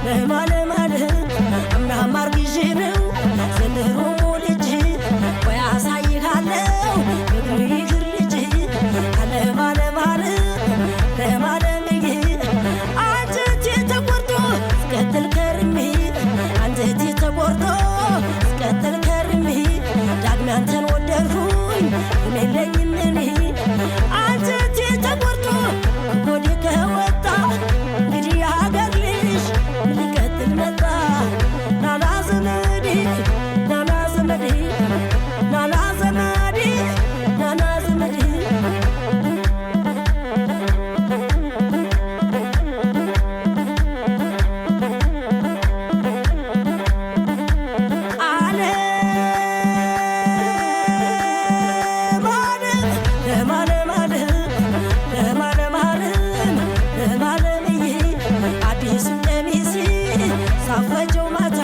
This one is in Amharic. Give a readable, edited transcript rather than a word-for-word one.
ለማለማለ አምናማር ጊዜው ዘንድሮ ሞልጅ ወይ አሳይሃለው እግር ይግር ልጅ አለማለማለ ለማለምዬ አንጀቴ ተቆርጦ ስቀጥል ከርሜ አንጀቴ ተቆርጦ ስቀጥል ከርሜ ዳግም አንተን ወደድኩኝ የለኝም እኔ አንጀቴ ተቆርጦ ጎዴ ከወጣ እንግዲህ የሀገር ልጅ ሊቀጥል መጣ ናና ዘመዴ ናና ዘመዴ ናና ዘመዴ ናና ዘመዴ ሳፈጀው ማታ